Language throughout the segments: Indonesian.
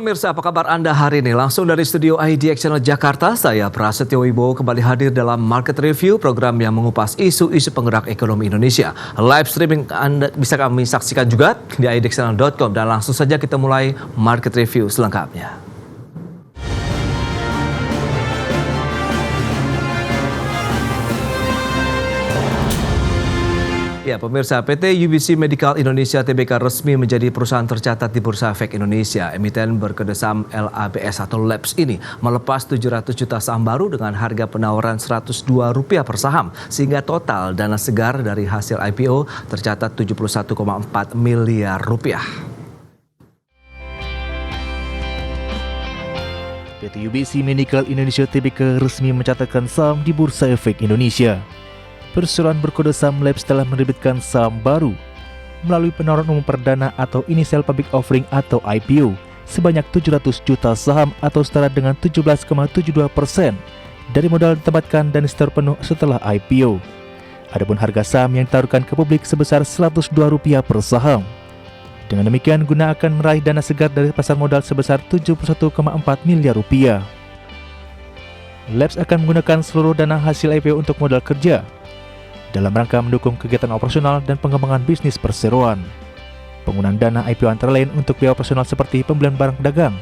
pemirsa, apa kabar Anda hari ini? Langsung dari studio IDX Channel Jakarta, saya Prasetyo Wibowo kembali hadir dalam Market Review, program yang mengupas isu-isu penggerak ekonomi Indonesia. Live streaming Anda bisa kami saksikan juga di idxchannel.com dan langsung saja kita mulai Market Review selengkapnya. Ya, pemirsa, PT UBC Medical Indonesia Tbk resmi menjadi perusahaan tercatat di Bursa Efek Indonesia. Emiten berkedesam LABS atau LABS ini melepas 700 juta saham baru dengan harga penawaran Rp102 per saham, sehingga total dana segar dari hasil IPO tercatat Rp71,4 miliar. PT UBC Medical Indonesia Tbk resmi mencatatkan saham di Bursa Efek Indonesia. Perusahaan berkode saham LABS telah menerbitkan saham baru melalui penawaran umum perdana atau Initial Public Offering atau IPO sebanyak 700 juta saham atau setara dengan 17,72% dari modal ditempatkan dan setor penuh setelah IPO. Adapun harga saham yang ditaruhkan ke publik sebesar Rp102 per saham. Dengan demikian, guna akan meraih dana segar dari pasar modal sebesar Rp71,4 miliar. LABS akan menggunakan seluruh dana hasil IPO untuk modal kerja dalam rangka mendukung kegiatan operasional dan pengembangan bisnis perseroan. Penggunaan dana IPO antara lain untuk biaya operasional seperti pembelian barang dagang,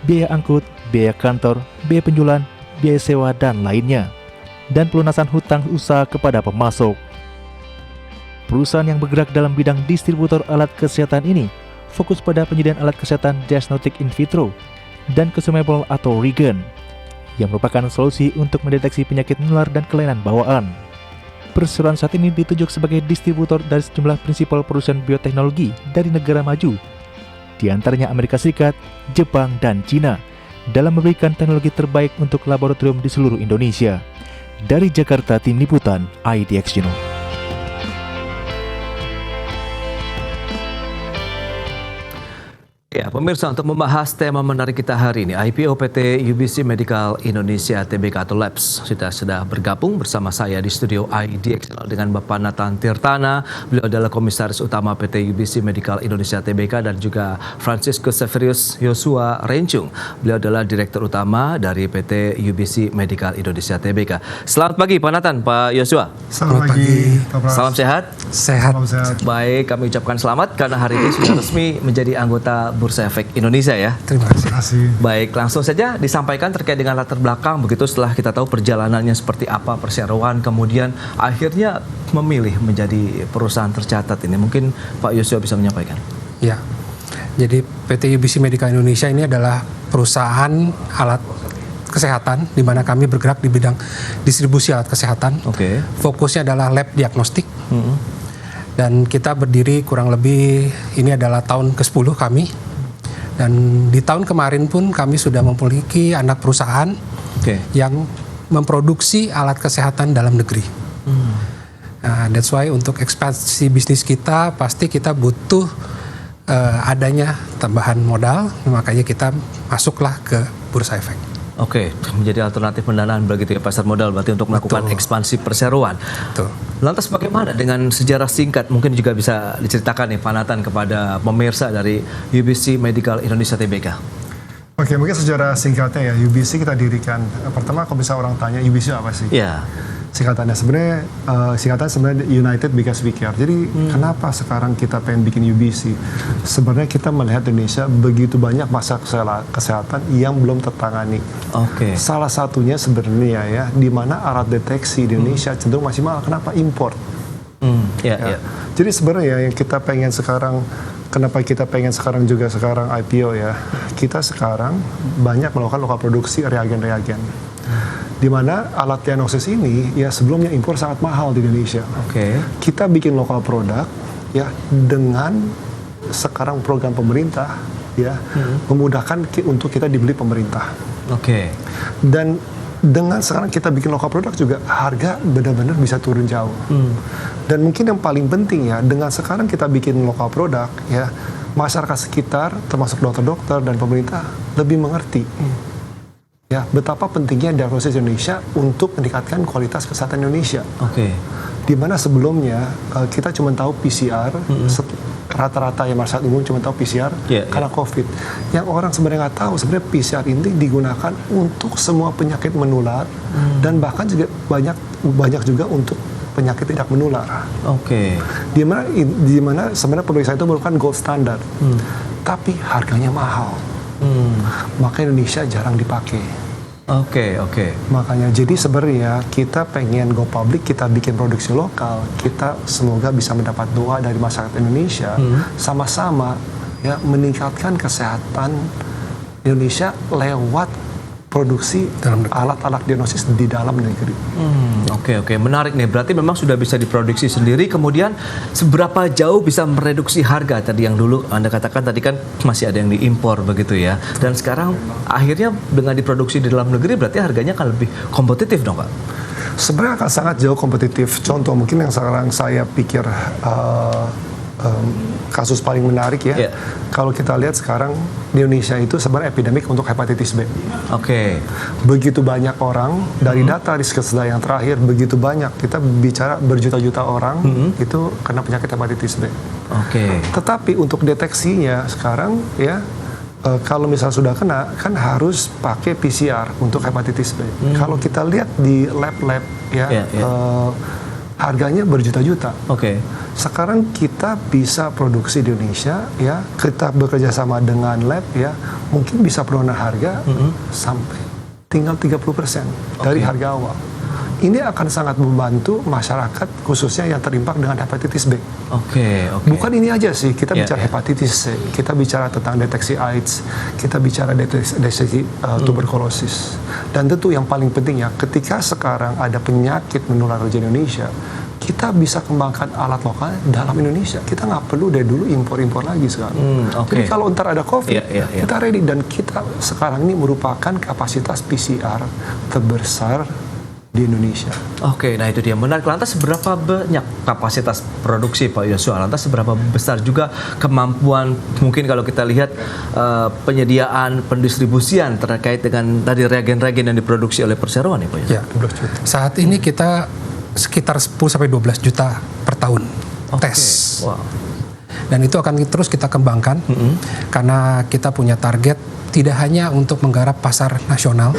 biaya angkut, biaya kantor, biaya penjualan, biaya sewa, dan lainnya, dan pelunasan hutang usaha kepada pemasok. Perusahaan yang bergerak dalam bidang distributor alat kesehatan ini fokus pada penyediaan alat kesehatan diagnostik in vitro dan consumable atau regen, yang merupakan solusi untuk mendeteksi penyakit menular dan kelainan bawaan. Perusahaan saat ini ditunjuk sebagai distributor dari sejumlah prinsipal perusahaan bioteknologi dari negara maju, di antaranya Amerika Serikat, Jepang, dan Cina, dalam memberikan teknologi terbaik untuk laboratorium di seluruh Indonesia. Dari Jakarta, Tim Liputan IDX Channel. Ya, pemirsa, untuk membahas tema menarik kita hari ini, IPO PT UBC Medical Indonesia Tbk atau LABS sudah bergabung bersama saya di studio IDX dengan Bapak Nathan Tirtana. Beliau adalah Komisaris Utama PT UBC Medical Indonesia Tbk dan juga Francisco Severius Yosua Rencung. Beliau adalah Direktur Utama dari PT UBC Medical Indonesia Tbk. Selamat pagi Pak Nathan, Pak Yosua. Selamat pagi. Salam sehat. Sehat. Baik, kami ucapkan selamat karena hari ini sudah resmi menjadi anggota Bursa Efek Indonesia ya. Terima kasih. Baik, langsung saja disampaikan terkait dengan latar belakang begitu setelah kita tahu perjalanannya seperti apa perseroan, kemudian akhirnya memilih menjadi perusahaan tercatat ini. Mungkin Pak Yosua bisa menyampaikan. Ya, jadi PT UBC Medical Indonesia ini adalah perusahaan alat kesehatan di mana kami bergerak di bidang distribusi alat kesehatan. Oke. Fokusnya adalah lab diagnostik. Dan kita berdiri kurang lebih ini adalah tahun ke-10 kami. Dan di tahun kemarin pun kami sudah memiliki anak perusahaan yang memproduksi alat kesehatan dalam negeri. Nah, that's why untuk ekspansi bisnis kita pasti kita butuh adanya tambahan modal, makanya kita masuklah ke Bursa Efek. Oke, menjadi alternatif pendanaan begitu ya, pasar modal berarti untuk melakukan ekspansi perseroan. Betul. Lantas bagaimana dengan sejarah singkat, mungkin juga bisa diceritakan nih Pak Nathan kepada pemirsa dari UBC Medical Indonesia Tbk. Oke, mungkin sejarah singkatnya ya, UBC kita dirikan. Pertama kalau bisa orang tanya UBC apa sih? Ya. Singkatannya sebenarnya United Because We Care. Jadi kenapa sekarang kita pengen bikin UBC? Sebenarnya kita melihat Indonesia begitu banyak masalah kesehatan yang belum tertangani. Oke. Salah satunya sebenarnya ya, di mana alat deteksi di Indonesia cenderung masih mahal. Kenapa import? Ya. Jadi sebenarnya yang kita pengen sekarang, kenapa kita pengen sekarang IPO ya? Kita sekarang banyak melakukan lokal produksi reagen-reagen. Di mana alat diagnosis ini ya sebelumnya impor sangat mahal di Indonesia. Oke. Kita bikin lokal produk ya dengan sekarang program pemerintah ya memudahkan untuk kita dibeli pemerintah. Oke. Dan dengan sekarang kita bikin lokal produk juga harga benar-benar bisa turun jauh. Dan mungkin yang paling penting ya, dengan sekarang kita bikin lokal produk ya, masyarakat sekitar termasuk dokter-dokter dan pemerintah lebih mengerti. Ya, betapa pentingnya diagnosis Indonesia untuk meningkatkan kualitas kesehatan Indonesia. Oke. Di mana sebelumnya kita cuma tahu PCR, rata-rata yang masyarakat umum cuma tahu PCR karena COVID. Yang orang sebenarnya nggak tahu, sebenarnya PCR ini digunakan untuk semua penyakit menular dan bahkan juga banyak juga untuk penyakit tidak menular. Oke. Di mana sebenarnya pemeriksaan itu merupakan gold standard, tapi harganya mahal. Maka Indonesia jarang dipakai. Oke. Makanya jadi sebenarnya kita pengen go public, kita bikin produksi lokal, kita semoga bisa mendapat doa dari masyarakat Indonesia, sama-sama ya meningkatkan kesehatan Indonesia lewat produksi alat-alat diagnosis di dalam negeri. Oke, menarik nih. Berarti memang sudah bisa diproduksi sendiri. Kemudian seberapa jauh bisa mereduksi harga? Tadi yang dulu Anda katakan tadi kan masih ada yang diimpor begitu ya. Dan sekarang akhirnya dengan diproduksi di dalam negeri berarti harganya akan lebih kompetitif dong, Pak? Sebenarnya akan sangat jauh kompetitif. Contoh mungkin yang sekarang saya pikir kasus paling menarik ya. Kalau kita lihat sekarang di Indonesia itu sebenarnya epidemik untuk hepatitis B. Oke. Begitu banyak orang dari data riset yang terakhir, begitu banyak, kita bicara berjuta-juta orang itu kena penyakit hepatitis B. Oke. Tetapi untuk deteksinya sekarang ya kalau misalnya sudah kena kan harus pakai PCR untuk hepatitis B. Kalau kita lihat di lab-lab ya harganya berjuta-juta. Oke. Sekarang kita bisa produksi di Indonesia ya, kita bekerja sama dengan lab ya, mungkin bisa penurunan harga sampai tinggal 30% dari harga awal. Ini akan sangat membantu masyarakat khususnya yang terimpak dengan hepatitis B. Oke. Bukan ini aja sih, kita bicara hepatitis C, kita bicara tentang deteksi AIDS, kita bicara deteksi tuberkulosis. Dan tentu yang paling penting ya, ketika sekarang ada penyakit menular di Indonesia, kita bisa kembangkan alat lokal dalam Indonesia. Kita nggak perlu dari dulu impor-impor lagi sekarang. Jadi kalau ntar ada COVID, kita ready. Dan kita sekarang ini merupakan kapasitas PCR terbesar di Indonesia. Oke, nah itu dia. Menarik. Lantas seberapa banyak kapasitas produksi Pak Yosua? Lantas seberapa besar juga kemampuan mungkin kalau kita lihat penyediaan pendistribusian terkait dengan tadi reagen-reagen yang diproduksi oleh perseroan ya Pak Yosua? Ya, saat ini kita sekitar 10-12 juta per tahun tes. Wow. Dan itu akan terus kita kembangkan karena kita punya target tidak hanya untuk menggarap pasar nasional,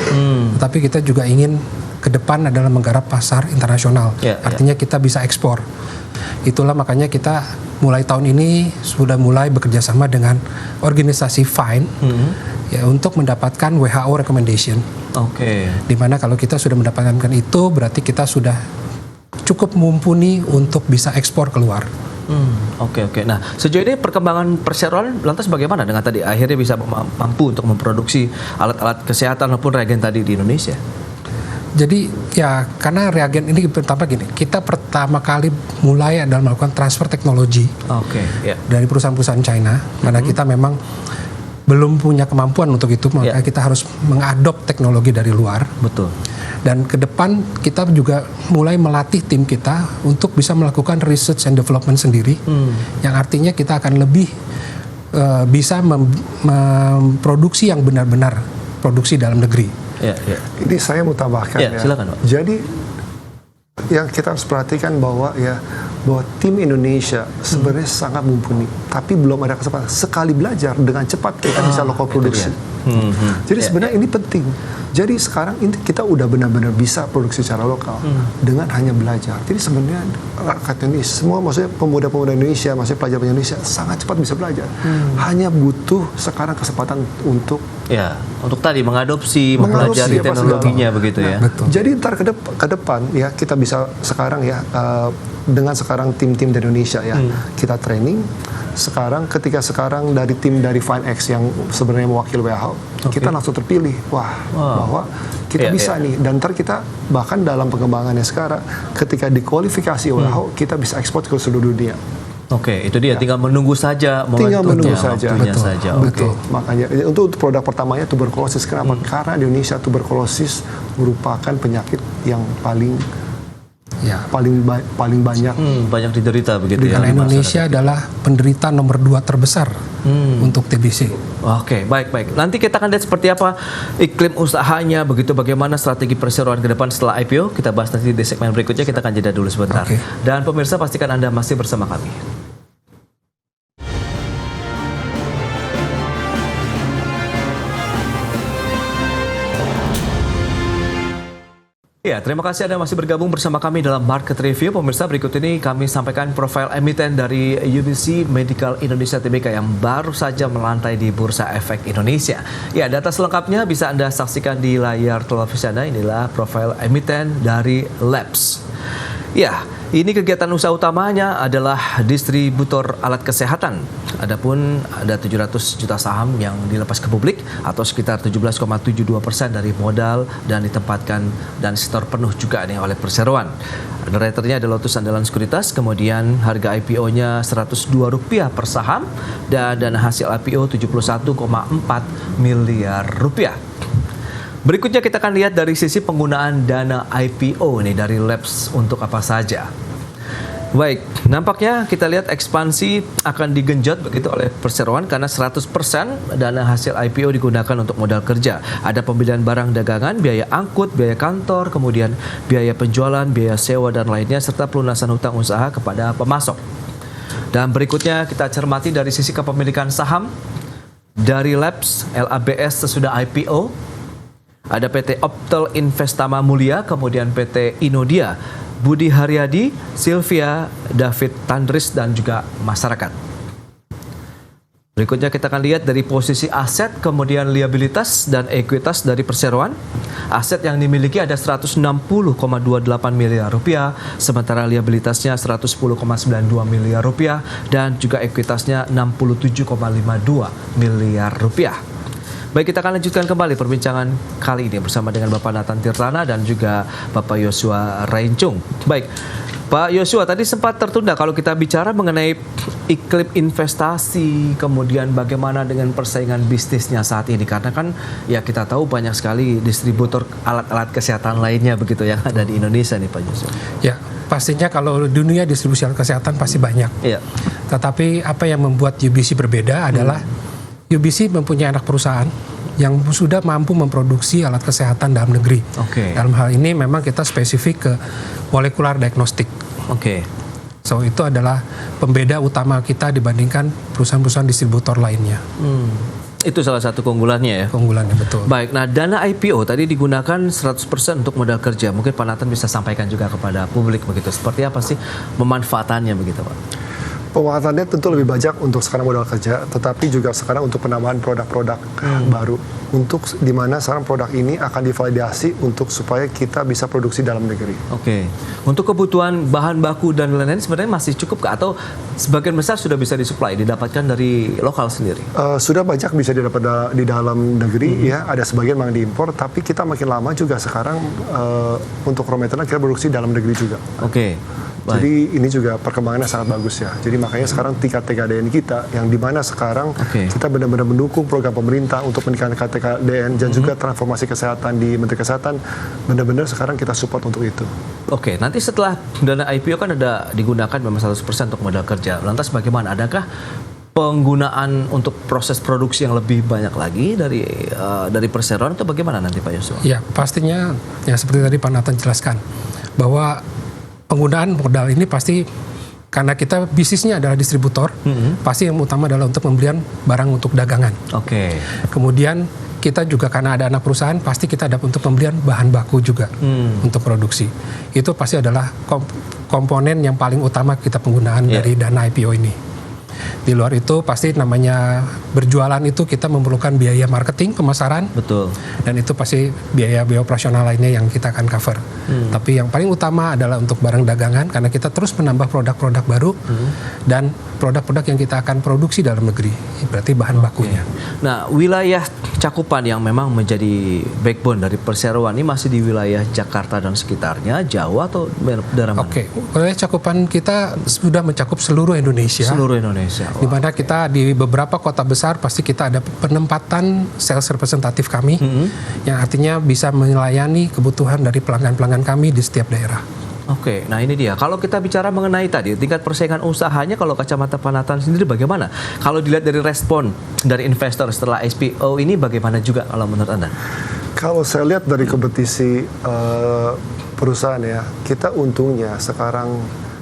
tapi kita juga ingin ke depan adalah menggarap pasar internasional. Artinya kita bisa ekspor. Itulah makanya kita mulai tahun ini sudah mulai bekerja sama dengan organisasi FINE ya untuk mendapatkan WHO recommendation. Di mana kalau kita sudah mendapatkan itu berarti kita sudah cukup mumpuni untuk bisa ekspor keluar. Oke. Nah, sejauh ini perkembangan perseroan lantas bagaimana dengan tadi akhirnya bisa mampu untuk memproduksi alat-alat kesehatan maupun reagen tadi di Indonesia? Jadi ya karena reagen ini pertama gini, kita pertama kali mulai adalah melakukan transfer teknologi dari perusahaan-perusahaan China, karena kita memang belum punya kemampuan untuk itu, maka kita harus mengadop teknologi dari luar. Betul. Dan ke depan kita juga mulai melatih tim kita untuk bisa melakukan research and development sendiri, yang artinya kita akan lebih bisa memproduksi yang benar-benar produksi dalam negeri. Ini saya mau tambahkan ya. Silakan, Pak. Jadi yang kita harus perhatikan bahwa tim Indonesia sebenarnya sangat mumpuni, tapi belum ada kesempatan sekali belajar dengan cepat kita bisa lokal produksi. Jadi sebenarnya ini penting. Jadi sekarang ini kita udah benar-benar bisa produksi secara lokal dengan hanya belajar. Jadi sebenarnya rakyat Indonesia, semua maksudnya pemuda-pemuda Indonesia, maksudnya pelajar Indonesia sangat cepat bisa belajar. Hanya butuh sekarang kesempatan untuk tadi mengadopsi, mempelajari teknologinya begitu ya. Betul. Jadi ntar ke depan ya kita bisa sekarang ya dengan sekarang tim-tim dari Indonesia ya kita training. Sekarang ketika sekarang dari tim dari FINEX yang sebenarnya mewakili WHO, kita langsung terpilih. Bahwa kita bisa nih, dan ntar kita bahkan dalam pengembangannya sekarang ketika dikualifikasi WHO kita bisa ekspor ke seluruh dunia. Itu dia. Tinggal menunggu saja. Betul. Makanya untuk produk pertamanya tuberkulosis. Kenapa? Karena di Indonesia tuberkulosis merupakan penyakit yang paling banyak diderita begitu ya. Karena Indonesia adalah penderita nomor 2 terbesar untuk TBC. Oke, baik. Nanti kita akan lihat seperti apa iklim usahanya, begitu bagaimana strategi perseroan ke depan setelah IPO. Kita bahas nanti di segmen berikutnya, kita akan jeda dulu sebentar. Oke. Dan pemirsa pastikan Anda masih bersama kami. Ya, terima kasih Anda masih bergabung bersama kami dalam Market Review. Pemirsa, berikut ini kami sampaikan profil emiten dari UBC Medical Indonesia Tbk yang baru saja melantai di Bursa Efek Indonesia. Ya, data selengkapnya bisa Anda saksikan di layar televisi Anda. Inilah profil emiten dari Labs. Ya, ini kegiatan usaha utamanya adalah distributor alat kesehatan. Adapun ada 700 juta saham yang dilepas ke publik atau sekitar 17,72% dari modal dan ditempatkan dan setor penuh juga nih oleh perseroan. Underwriternya ada Lotus Andalan Sekuritas, kemudian harga IPO-nya Rp102 per saham dan dana hasil IPO 71,4 miliar rupiah. Berikutnya kita akan lihat dari sisi penggunaan dana IPO nih dari Labs untuk apa saja. Baik, nampaknya kita lihat ekspansi akan digenjot begitu oleh perseroan karena 100% dana hasil IPO digunakan untuk modal kerja. Ada pembelian barang dagangan, biaya angkut, biaya kantor, kemudian biaya penjualan, biaya sewa dan lainnya serta pelunasan hutang usaha kepada pemasok. Dan berikutnya kita cermati dari sisi kepemilikan saham dari Labs LABS sesudah IPO. Ada PT Optel Investama Mulia, kemudian PT Inodia, Budi Haryadi, Sylvia, David Tandris, dan juga masyarakat. Berikutnya kita akan lihat dari posisi aset, kemudian liabilitas dan ekuitas dari perseroan. Aset yang dimiliki ada 160,28 miliar rupiah, sementara liabilitasnya 110,92 miliar rupiah, dan juga ekuitasnya 67,52 miliar rupiah. Baik, kita akan lanjutkan kembali perbincangan kali ini bersama dengan Bapak Nathan Tirtana dan juga Bapak Yosua Raincung. Baik, Pak Yosua, tadi sempat tertunda kalau kita bicara mengenai iklim investasi, kemudian bagaimana dengan persaingan bisnisnya saat ini. Karena kan ya kita tahu banyak sekali distributor alat-alat kesehatan lainnya begitu yang ada di Indonesia nih Pak Yosua. Ya, pastinya kalau dunia distribusi alat kesehatan pasti banyak. Iya. Tetapi apa yang membuat UBC berbeda adalah UBC mempunyai anak perusahaan yang sudah mampu memproduksi alat kesehatan dalam negeri. Oke. Dalam hal ini memang kita spesifik ke molekular diagnostik. Oke. So itu adalah pembeda utama kita dibandingkan perusahaan-perusahaan distributor lainnya. Itu salah satu keunggulannya ya. Keunggulannya betul. Baik, nah dana IPO tadi digunakan 100% untuk modal kerja. Mungkin Pak Nathan bisa sampaikan juga kepada publik begitu. Seperti apa sih pemanfaatannya begitu Pak? Pemanfaatannya tentu lebih banyak untuk sekarang modal kerja, tetapi juga sekarang untuk penambahan produk-produk baru. Untuk di mana sekarang produk ini akan divalidasi untuk supaya kita bisa produksi dalam negeri. Oke. Untuk kebutuhan bahan baku dan lain-lain sebenarnya masih cukup kah? Atau sebagian besar sudah bisa disuplai, didapatkan dari lokal sendiri? Sudah banyak bisa didapat di dalam negeri, ya. Ada sebagian memang diimpor, tapi kita makin lama juga sekarang untuk raw material kita produksi dalam negeri juga. Oke. Baik. Jadi ini juga perkembangannya sangat bagus ya. Jadi makanya sekarang tingkat TKDN kita yang dimana sekarang kita benar-benar mendukung program pemerintah untuk meningkatkan TKDN dan juga transformasi kesehatan di Menteri Kesehatan, benar-benar sekarang kita support untuk itu. Oke, nanti setelah dana IPO kan ada digunakan memang 100% untuk modal kerja. Lantas bagaimana? Adakah penggunaan untuk proses produksi yang lebih banyak lagi dari perseroan atau bagaimana nanti Pak Yosua? Ya, pastinya ya seperti tadi Pak Nathan jelaskan bahwa penggunaan modal ini pasti karena kita bisnisnya adalah distributor, pasti yang utama adalah untuk pembelian barang untuk dagangan. Oke. Kemudian kita juga karena ada anak perusahaan, pasti kita ada untuk pembelian bahan baku juga untuk produksi. Itu pasti adalah komponen yang paling utama kita penggunaan dari dana IPO ini. Di luar itu pasti namanya berjualan itu kita memerlukan biaya marketing, pemasaran. Betul. Dan itu pasti biaya operasional lainnya yang kita akan cover. Tapi yang paling utama adalah untuk barang dagangan karena kita terus menambah produk-produk baru dan produk-produk yang kita akan produksi dalam negeri. Berarti bahan bakunya. Nah, wilayah cakupan yang memang menjadi backbone dari perseroan ini masih di wilayah Jakarta dan sekitarnya, Jawa atau daerah mana? Oke, wilayah cakupan kita sudah mencakup seluruh Indonesia. Seluruh Indonesia. Di mana kita di beberapa kota besar pasti kita ada penempatan sales representatif kami yang artinya bisa melayani kebutuhan dari pelanggan-pelanggan kami di setiap daerah. Oke, nah ini dia. Kalau kita bicara mengenai tadi tingkat persaingan usahanya, kalau kacamata Pak Nathan sendiri bagaimana? Kalau dilihat dari respon dari investor setelah IPO ini bagaimana juga kalau menurut Anda? Kalau saya lihat dari kompetisi perusahaan ya, kita untungnya sekarang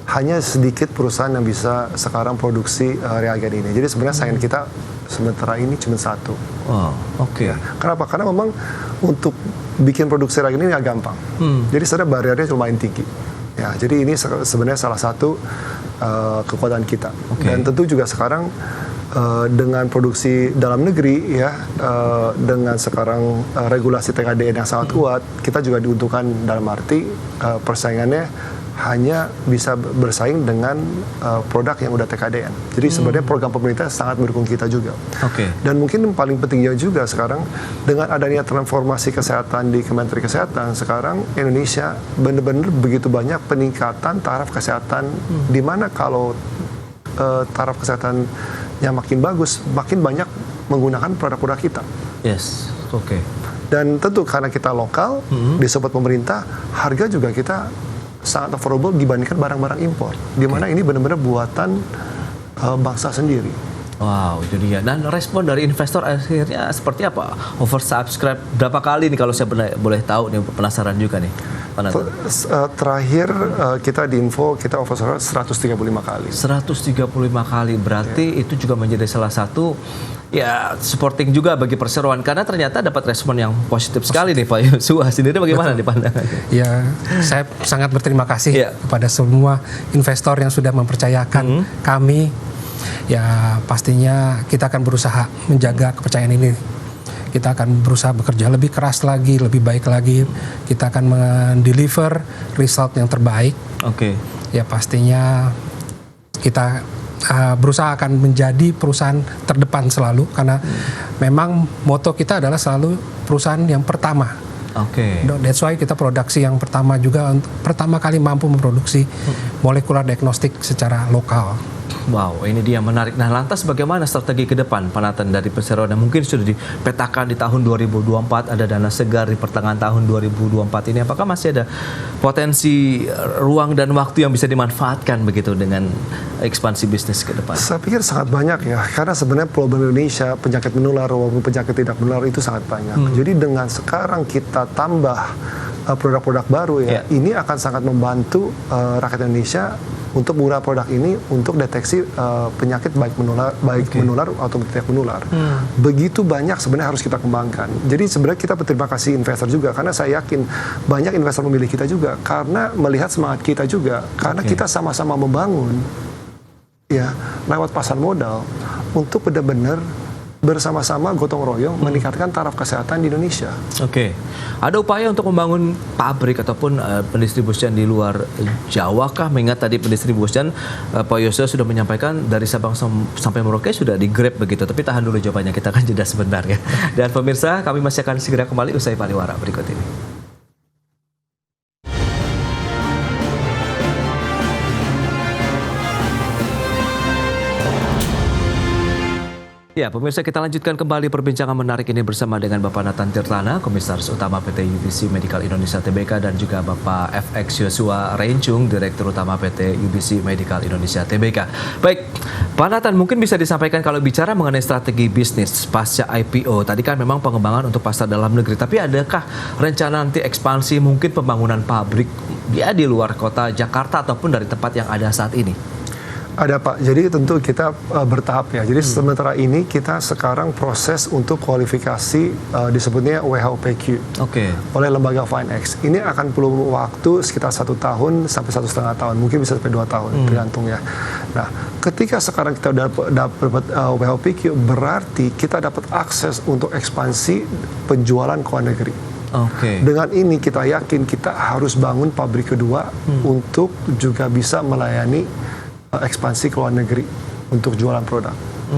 hanya sedikit perusahaan yang bisa sekarang produksi reagen ini. Jadi sebenarnya saingan kita sementara ini cuma satu. Wow, oke. Ya. Kenapa? Karena memang untuk bikin produksi reagen ini nggak gampang. Jadi sebenarnya bariernya lumayan tinggi. Ya, jadi ini sebenarnya salah satu kekuatan kita. Dan tentu juga sekarang dengan produksi dalam negeri ya, dengan sekarang regulasi TKDN yang sangat kuat, kita juga diuntungkan dalam arti persaingannya hanya bisa bersaing dengan produk yang udah TKDN. Jadi sebenarnya program pemerintah sangat mendukung kita juga. Dan mungkin yang paling pentingnya juga sekarang dengan adanya transformasi kesehatan di Kementerian Kesehatan, sekarang Indonesia benar-benar begitu banyak peningkatan taraf kesehatan, di mana kalau taraf kesehatannya makin bagus, makin banyak menggunakan produk-produk kita. Yes, Dan tentu karena kita lokal, disupport pemerintah, harga juga kita sangat affordable dibandingkan barang-barang impor, di mana ini benar-benar buatan bangsa sendiri. Wow, itu dia. Dan respon dari investor akhirnya seperti apa? Oversubscribe berapa kali nih kalau saya boleh tahu nih, penasaran juga nih. Terakhir kita di info kita oversubscribe 135 kali. 135 kali, berarti itu juga menjadi salah satu ya supporting juga bagi perseroan, karena ternyata dapat respon yang positif sekali nih Pak Yosua. Sendiri bagaimana nih pandangannya? Ya, saya sangat berterima kasih kepada semua investor yang sudah mempercayakan kami. Ya, pastinya kita akan berusaha menjaga kepercayaan ini. Kita akan berusaha bekerja lebih keras lagi, lebih baik lagi. Kita akan mendeliver result yang terbaik. Ya, pastinya kita berusaha akan menjadi perusahaan terdepan selalu, karena memang moto kita adalah selalu perusahaan yang pertama. That's why kita produksi yang pertama juga, pertama kali mampu memproduksi molekular diagnostik secara lokal. Wow, ini dia menarik. Nah, lantas bagaimana strategi ke depan Pak Nathan dari perseroan yang mungkin sudah dipetakan di tahun 2024, ada dana segar di pertengahan tahun 2024 ini, apakah masih ada potensi ruang dan waktu yang bisa dimanfaatkan begitu dengan ekspansi bisnis ke depan? Saya pikir sangat banyak ya, karena sebenarnya problem Indonesia penyakit menular maupun penyakit tidak menular itu sangat banyak. Jadi dengan sekarang kita tambah produk-produk baru ya, ini akan sangat membantu rakyat Indonesia untuk menggunakan produk ini untuk deteksi penyakit baik menular atau tidak menular. Begitu banyak sebenarnya harus kita kembangkan. Jadi sebenarnya kita berterima kasih investor juga, karena saya yakin banyak investor memilih kita juga karena melihat semangat kita juga, karena kita sama-sama membangun ya lewat pasar modal untuk benar-benar bersama-sama gotong royong meningkatkan taraf kesehatan di Indonesia. Ada upaya untuk membangun pabrik ataupun pendistribusian di luar Jawa kah? Mengingat tadi pendistribusian Pak Yosua sudah menyampaikan dari Sabang sampai Merauke sudah di Grab begitu. Tapi tahan dulu jawabannya, kita akan jeda sebentar ya. Dan pemirsa, kami masih akan segera kembali usai pariwara berikut ini. Ya, pemirsa, kita lanjutkan kembali perbincangan menarik ini bersama dengan Bapak Nathan Tirtana, Komisaris Utama PT UBC Medical Indonesia Tbk, dan juga Bapak FX Yosua Rencung, Direktur Utama PT UBC Medical Indonesia Tbk. Baik, Pak Nathan, mungkin bisa disampaikan kalau bicara mengenai strategi bisnis pasca IPO. Tadi kan memang pengembangan untuk pasar dalam negeri, tapi adakah rencana nanti ekspansi, mungkin pembangunan pabrik ya di luar kota Jakarta ataupun dari tempat yang ada saat ini? Ada Pak, jadi tentu kita bertahap ya. Jadi sementara ini kita sekarang proses untuk kualifikasi disebutnya WHO PQ oleh lembaga FineX. Ini akan perlu waktu sekitar 1 tahun sampai 1,5 tahun, mungkin bisa sampai 2 tahun, tergantung ya. Nah, ketika sekarang kita dapat WHO PQ, berarti kita dapat akses untuk ekspansi penjualan ke luar negeri. Dengan ini kita yakin kita harus bangun pabrik kedua untuk juga bisa melayani ekspansi ke luar negeri untuk jualan produk.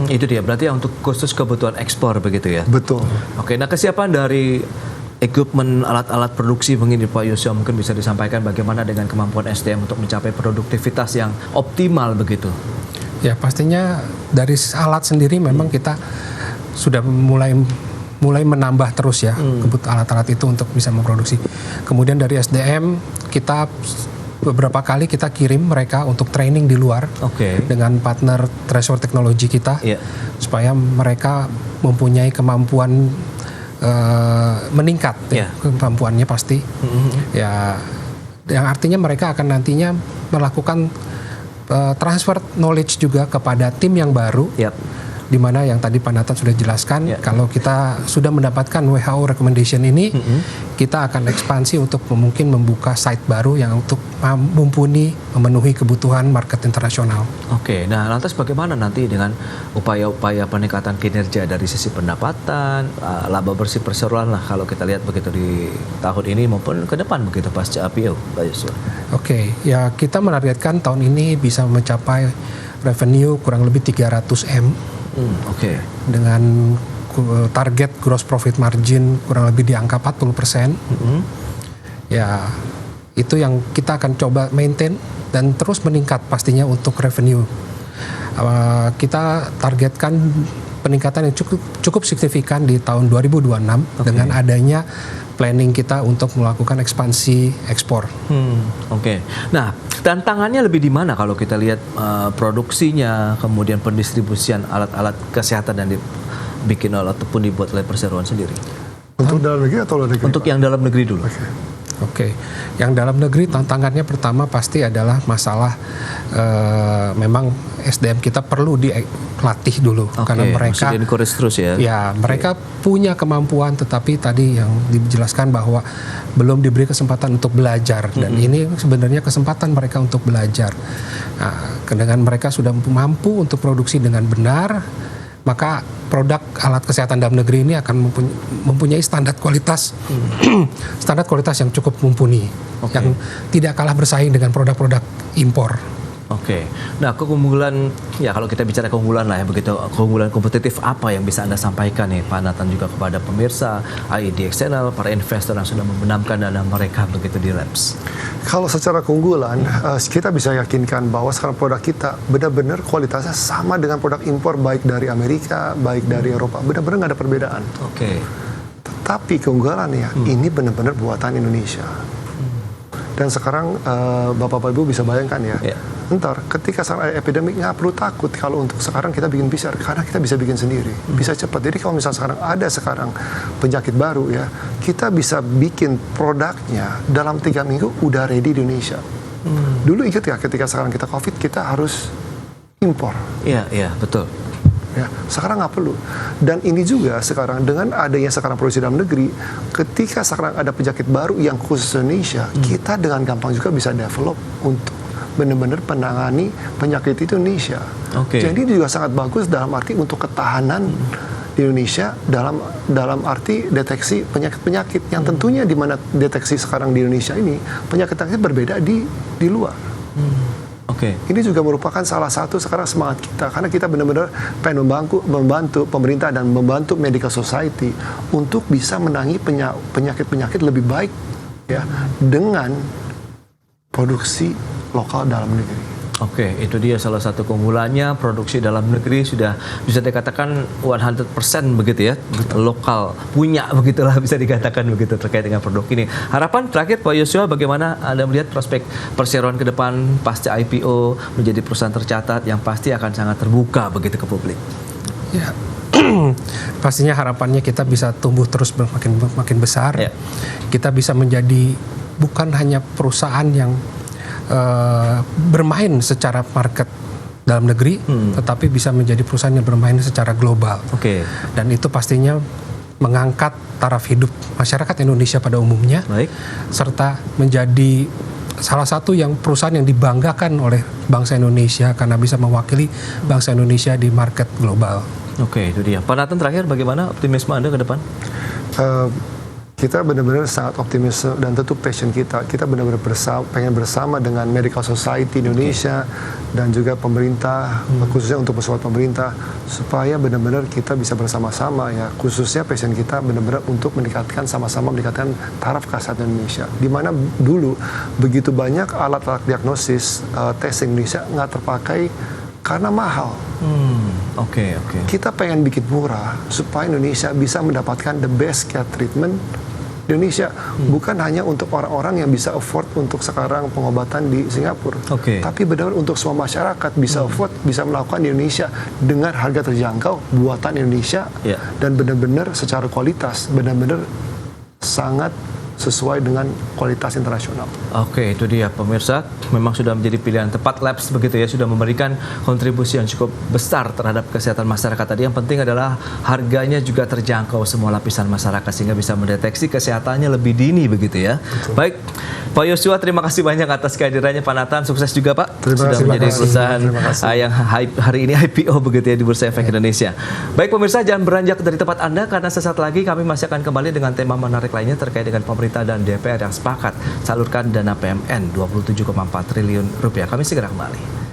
Itu dia, berarti untuk khusus kebutuhan ekspor begitu ya? Betul. Nah kesiapan dari equipment, alat-alat produksi mungkin Pak Yosua mungkin bisa disampaikan bagaimana dengan kemampuan SDM untuk mencapai produktivitas yang optimal begitu? Ya, pastinya dari alat sendiri memang kita sudah mulai menambah terus ya alat-alat itu untuk bisa memproduksi. Kemudian dari SDM kita beberapa kali kita kirim mereka untuk training di luar dengan partner transfer teknologi kita, supaya mereka mempunyai kemampuan meningkat, kemampuannya pasti, ya, yang artinya mereka akan nantinya melakukan transfer knowledge juga kepada tim yang baru. Di mana yang tadi Pak Nathan sudah jelaskan, kalau kita sudah mendapatkan WHO recommendation ini, kita akan ekspansi untuk mungkin membuka site baru yang untuk memenuhi kebutuhan market internasional. Nah lantas bagaimana nanti dengan upaya-upaya peningkatan kinerja dari sisi pendapatan, laba bersih perseroan lah kalau kita lihat begitu di tahun ini maupun ke depan begitu pasca IPO, Pak Yosua? Ya kita menargetkan tahun ini bisa mencapai revenue kurang lebih 300 M. Dengan target gross profit margin kurang lebih di angka 40%. Ya, itu yang kita akan coba maintain dan terus meningkat pastinya untuk revenue. Kita targetkan peningkatan yang cukup signifikan di tahun 2026 dengan adanya planning kita untuk melakukan ekspansi ekspor. Nah, tantangannya lebih di mana kalau kita lihat produksinya, kemudian pendistribusian alat-alat kesehatan yang dibikin ataupun dibuat oleh perseroan sendiri? Untuk dalam negeri atau luar negeri? Untuk yang dalam negeri dulu. Yang dalam negeri tantangannya pertama pasti adalah masalah memang SDM kita perlu dilatih dulu, karena mereka terus mereka punya kemampuan, tetapi tadi yang dijelaskan bahwa belum diberi kesempatan untuk belajar, dan ini sebenarnya kesempatan mereka untuk belajar. Nah, dengan mereka sudah mampu untuk produksi dengan benar, maka produk alat kesehatan dalam negeri ini akan mempunyai standar kualitas standar kualitas yang cukup mumpuni, yang tidak kalah bersaing dengan produk-produk impor. Nah, keunggulan, ya kalau kita bicara keunggulan lah ya begitu, keunggulan kompetitif apa yang bisa Anda sampaikan nih Pak Nathan juga kepada pemirsa IDX Channel, para investor yang sudah membenamkan dana mereka begitu di Labs? Kalau secara keunggulan, kita bisa yakinkan bahwa sekarang produk kita benar-benar kualitasnya sama dengan produk impor, baik dari Amerika, baik dari Eropa, benar-benar nggak ada perbedaan. Tetapi keunggulannya ini benar-benar buatan Indonesia. Dan sekarang Bapak Ibu bisa bayangkan ya, ntar ketika sekarang ada epidemik, nggak perlu takut kalau untuk sekarang kita bikin PCR, karena kita bisa bikin sendiri, bisa cepat. Jadi kalau misalnya sekarang ada penyakit baru ya, kita bisa bikin produknya dalam 3 minggu udah ready di Indonesia. Dulu ingat ya, ketika sekarang kita COVID, kita harus impor. Iya, betul. Ya, sekarang nggak perlu. Dan ini juga sekarang dengan adanya sekarang produksi dalam negeri, ketika sekarang ada penyakit baru yang khusus Indonesia, kita dengan gampang juga bisa develop untuk benar-benar penangani penyakit itu Indonesia. Jadi ini juga sangat bagus dalam arti untuk ketahanan di Indonesia, dalam arti deteksi penyakit-penyakit yang tentunya di mana deteksi sekarang di Indonesia ini penyakit-penyakit berbeda di luar. Ini juga merupakan salah satu sekarang semangat kita, karena kita benar-benar pengen membantu pemerintah dan membantu medical society untuk bisa menangani penyakit-penyakit lebih baik ya, dengan produksi lokal dalam negeri. Itu dia salah satu keunggulannya, produksi dalam negeri sudah bisa dikatakan 100% begitu ya, lokal, punya begitulah bisa dikatakan begitu terkait dengan produk ini. Harapan terakhir Pak Yosua, bagaimana Anda melihat prospek perseroan ke depan pasca IPO menjadi perusahaan tercatat yang pasti akan sangat terbuka begitu ke publik? Ya, pastinya harapannya kita bisa tumbuh terus makin besar. Kita bisa menjadi bukan hanya perusahaan yang bermain secara market dalam negeri, tetapi bisa menjadi perusahaan yang bermain secara global. Dan itu pastinya mengangkat taraf hidup masyarakat Indonesia pada umumnya, serta menjadi salah satu yang perusahaan yang dibanggakan oleh bangsa Indonesia karena bisa mewakili bangsa Indonesia di market global. Itu dia. Pak Nathan, terakhir bagaimana optimisme Anda ke depan? Kita benar-benar sangat optimis dan tentu passion kita benar-benar pengen bersama dengan Medical Society Indonesia dan juga pemerintah, khususnya untuk pesawat pemerintah, supaya benar-benar kita bisa bersama-sama ya, khususnya passion kita benar-benar untuk sama-sama meningkatkan taraf kesehatan Indonesia, di mana dulu begitu banyak alat-alat diagnosis tes Indonesia nggak terpakai karena mahal. Kita pengen bikin murah supaya Indonesia bisa mendapatkan the best care treatment di Indonesia, bukan hanya untuk orang-orang yang bisa afford untuk sekarang pengobatan di Singapura, tapi benar-benar untuk semua masyarakat bisa afford, bisa melakukan di Indonesia dengan harga terjangkau, buatan Indonesia, dan benar-benar secara kualitas, benar-benar sangat sesuai dengan kualitas internasional. Oke, itu dia pemirsa. Memang sudah menjadi pilihan tepat Labs begitu ya, sudah memberikan kontribusi yang cukup besar terhadap kesehatan masyarakat. Tadi yang penting adalah harganya juga terjangkau semua lapisan masyarakat sehingga bisa mendeteksi kesehatannya lebih dini begitu ya. Betul. Baik, Pak Yosua, terima kasih banyak atas kehadirannya Pak Nathan. Sukses juga Pak. Sudah menjadi perusahaan yang hari ini IPO begitu ya di Bursa Efek Indonesia. Baik pemirsa, jangan beranjak dari tempat Anda karena sesaat lagi kami masih akan kembali dengan tema menarik lainnya terkait dengan pemerintah dan DPR yang sepakat salurkan dana PMN 27,4 triliun rupiah. Kami segera kembali.